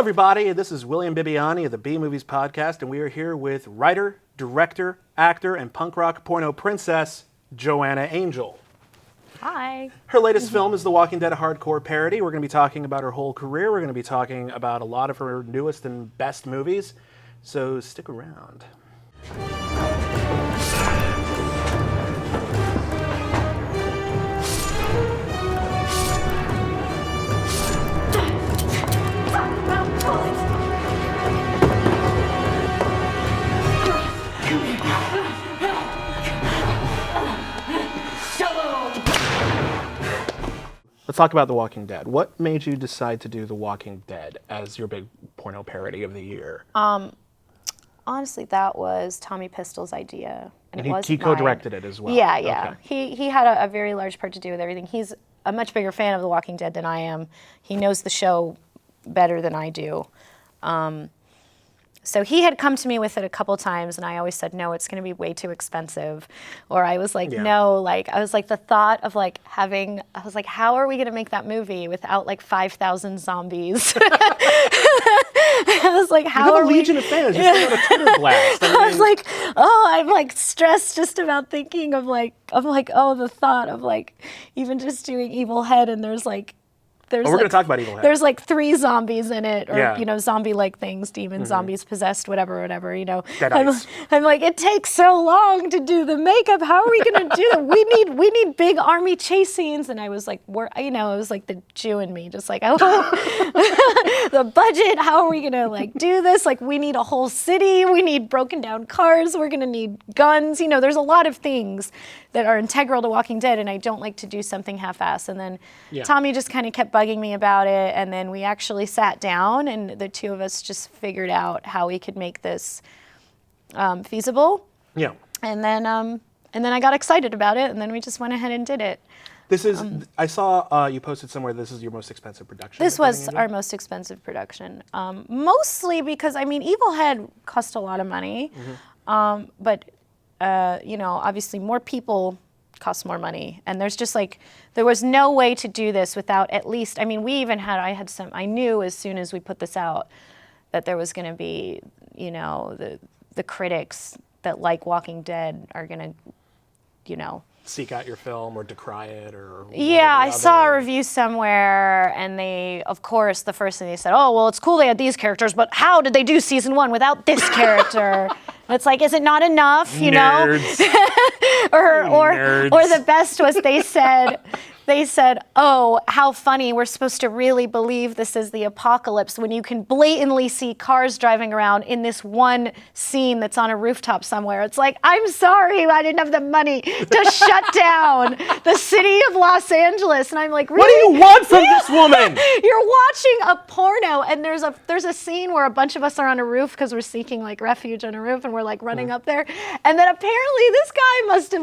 everybody. This is William Bibiani of the B Movies Podcast, and we are here with writer, director, actor, and punk rock porno princess, Joanna Angel. Hi. Her latest film is the Walking Dead Hardcore Parody. We're going to be talking about her whole career. We're going to be talking about a lot of her newest and best movies. So stick around. Let's talk about The Walking Dead. What made you decide to do The Walking Dead as your big porno parody of the year? Honestly, that was Tommy Pistol's idea. And he co-directed it as well. Yeah. Okay. He had a very large part to do with everything. He's a much bigger fan of The Walking Dead than I am. He knows the show better than I do. So he had come to me with it a couple times, and I always said, no, it's going to be way too expensive. Or I was like, no, I was like, the thought of how are we going to make that movie without 5,000 zombies? I was like, how are we? You have a legion of fans. You sent out a Twitter blast. I was like, I'm stressed just about thinking of the thought of even just doing Evil Head, and we're going to talk about Evil Head. There's 3 zombies in it, or zombie-like things, demons, zombies, possessed, whatever. Dead Ice. I'm like, it takes so long to do the makeup. How are we going to do that? We need big army chase scenes. And I was like, it was like the Jew in me, just the budget. How are we going to do this? We need a whole city. We need broken down cars. We're going to need guns. There's a lot of things that are integral to Walking Dead, and I don't like to do something half-assed. And then Tommy just kind of kept bugging me about it, and then we actually sat down, and the two of us just figured out how we could make this feasible. Yeah. And then I got excited about it, and then we just went ahead and did it. This is, I saw you posted somewhere, this is your most expensive production. This was our most expensive production. Mostly because, Evil Head cost a lot of money, but obviously more people cost more money. And there's just there was no way to do this without at least, I knew as soon as we put this out that there was going to be, the critics that like Walking Dead are going to, seek out your film or decry it or... Yeah, I saw a review somewhere, and they, of course, the first thing they said, oh, well, it's cool they had these characters, but how did they do season 1 without this character? And it's is it not enough, Nerds. or the best was they said, oh, how funny, we're supposed to really believe this is the apocalypse when you can blatantly see cars driving around in this one scene that's on a rooftop somewhere. It's I'm sorry, I didn't have the money to shut down the city of Los Angeles. And I'm like, really? What do you want from this woman? You're watching a porno, and there's a scene where a bunch of us are on a roof because we're seeking refuge on a roof, and we're running up there. And then apparently this guy must have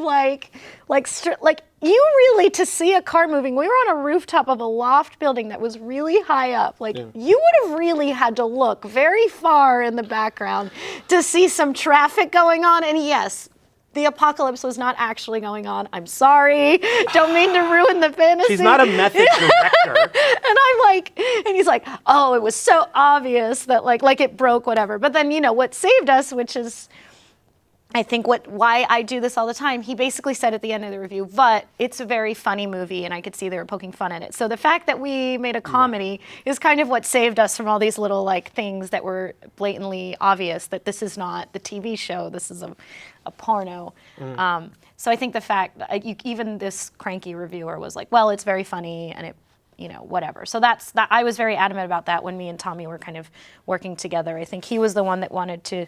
you really, to see a car moving, we were on a rooftop of a loft building that was really high up. You would have really had to look very far in the background to see some traffic going on. And yes, the apocalypse was not actually going on. I'm sorry. Don't mean to ruin the fantasy. She's not a method director. And I'm and he's oh, it was so obvious that it broke, whatever. But then, what saved us, which is... I think why I do this all the time, he basically said at the end of the review, but it's a very funny movie, and I could see they were poking fun at it. So the fact that we made a comedy is kind of what saved us from all these little things that were blatantly obvious, that this is not the TV show, this is a porno. So I think the fact that even this cranky reviewer was well, it's very funny, and it, whatever. So that's that. I was very adamant about that when me and Tommy were kind of working together. I think he was the one that wanted to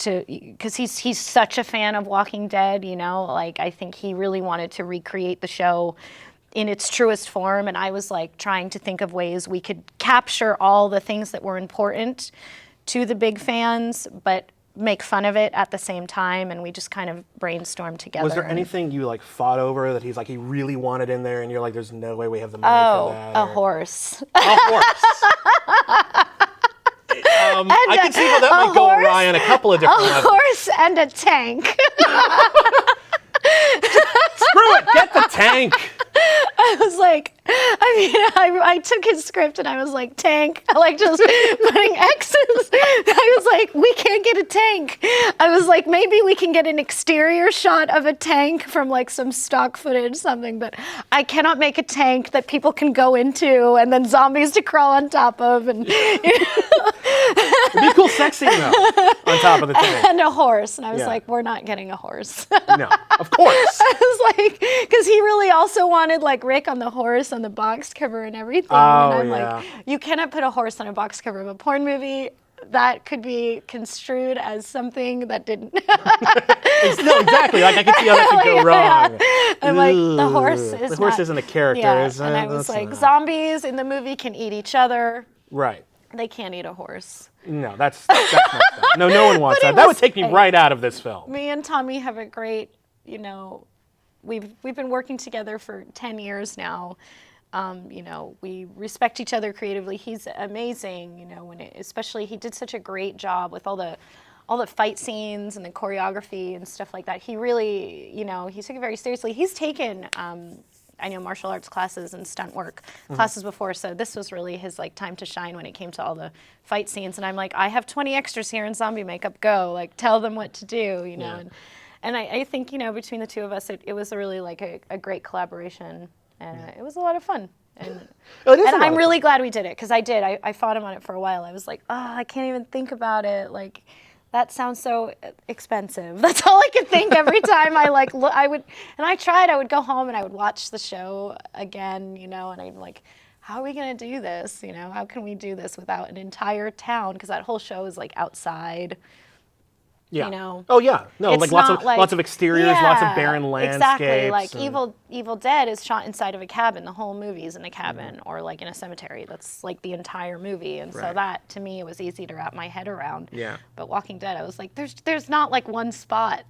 because he's such a fan of Walking Dead, I think he really wanted to recreate the show in its truest form, and I was trying to think of ways we could capture all the things that were important to the big fans, but make fun of it at the same time, and we just kind of brainstormed together. Was there anything you fought over that he really wanted in there, and you're there's no way we have the money for that? A horse. A horse. I can see how that might go awry on a couple of different levels. A horse and a tank. Screw it, get the tank. I was I mean, I took his script and I was like, tank. I like just putting X's. I was like, we can't get a tank. I was like, maybe we can get an exterior shot of a tank from like some stock footage, something, but I cannot make a tank that people can go into and then zombies to crawl on top of. And It'd be a cool sex scene though, on top of the tank. And a horse. And I was like, we're not getting a horse. No, of course. I was like, because he really also wanted like Rick on the horse on the box cover and everything. Oh, and I'm like, you cannot put a horse on a box cover of a porn movie. That could be construed as something that didn't. No, exactly. Like I can see how that could go wrong. I'm like, the horse isn't a character. Yeah. Is And I was like, zombies in the movie can eat each other. Right. They can't eat a horse. No, that's not that. No one wants that. That would take me right out of this film. Me and Tommy have a great, we've been working together for 10 years now. We respect each other creatively. He's amazing, especially he did such a great job with all the fight scenes and the choreography and stuff like that. He really, he took it very seriously. He's taken, martial arts classes and stunt work classes before, so this was really his like time to shine when it came to all the fight scenes. And I'm like, I have 20 extras here in zombie makeup. Go, like, tell them what to do, And I think, between the two of us, it was really like a great collaboration. And it was a lot of fun. And, I'm really glad we did it, because I fought him on it for a while. I was like, I can't even think about it. Like, that sounds so expensive. That's all I could think every time I would go home and I would watch the show again, and I'm like, how are we going to do this? How can we do this without an entire town? Because that whole show is like outside. Yeah. Oh yeah. No, like lots of exteriors, lots of barren landscapes. Exactly. Like Evil Dead is shot inside of a cabin. The whole movie is in a cabin or like in a cemetery. That's like the entire movie. And so that to me it was easy to wrap my head around. Yeah. But Walking Dead, I was like, there's not like one spot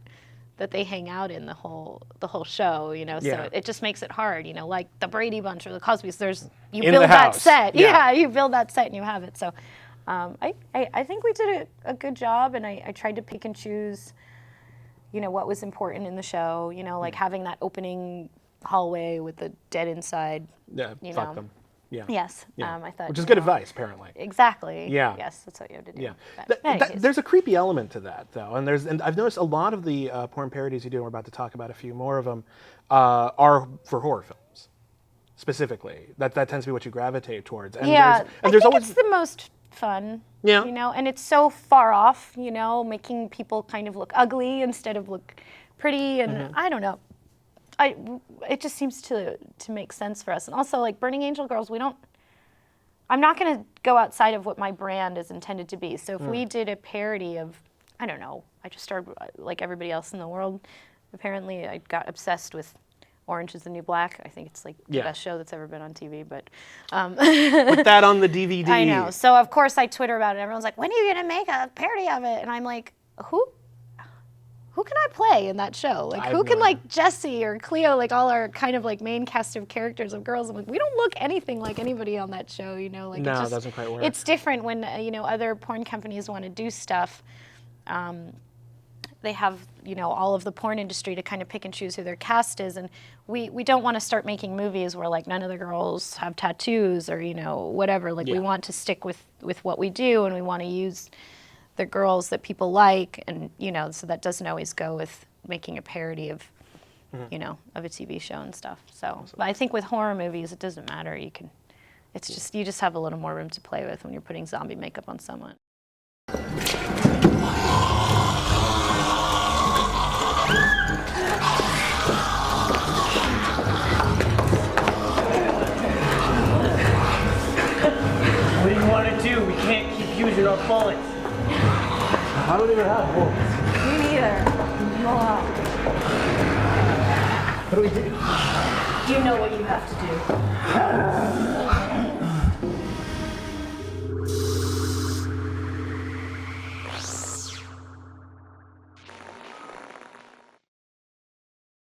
that they hang out in the whole show, So it just makes it hard, like the Brady Bunch or the Cosbys. You build that set. Yeah, you build that set and you have it. So I think we did a good job, and I tried to pick and choose, what was important in the show, like having that opening hallway with the dead inside. Yeah, fuck them. Yeah. Yes. Yeah. I thought. Which is good advice, apparently. Exactly. Yeah. Yes, that's what you have to do. Yeah. There's a creepy element to that, though, and I've noticed a lot of the porn parodies you do, and we're about to talk about a few more of them, are for horror films, specifically. That tends to be what you gravitate towards. And I think it's the most fun, and it's so far off, making people kind of look ugly instead of look pretty, and I don't know. It just seems to make sense for us. And also, like Burning Angel Girls, I'm not going to go outside of what my brand is intended to be. So if we did a parody of, I don't know, I just started like everybody else in the world. Apparently, I got obsessed with Orange is the New Black. I think it's like the best show that's ever been on TV. But put that on the DVD. I know. So of course I Twitter about it. Everyone's like, "When are you gonna make a parody of it?" And I'm like, "Who can I play in that show? Like who can like Jessie or Kleio, like all our kind of like main cast of characters of girls?" I'm like, we don't look anything like anybody on that show. Like no, it doesn't quite work. It's different when other porn companies want to do stuff. They have, all of the porn industry to kind of pick and choose who their cast is. And we don't want to start making movies where, like, none of the girls have tattoos or, whatever. Like, we want to stick with what we do, and we want to use the girls that people like. And, so that doesn't always go with making a parody of, of a TV show and stuff. So but I think with horror movies, it doesn't matter. You just have a little more room to play with when you're putting zombie makeup on someone. What do you want to do? We can't keep using our bullets. I don't even have bullets. Me neither. What do we do? You know what you have to do.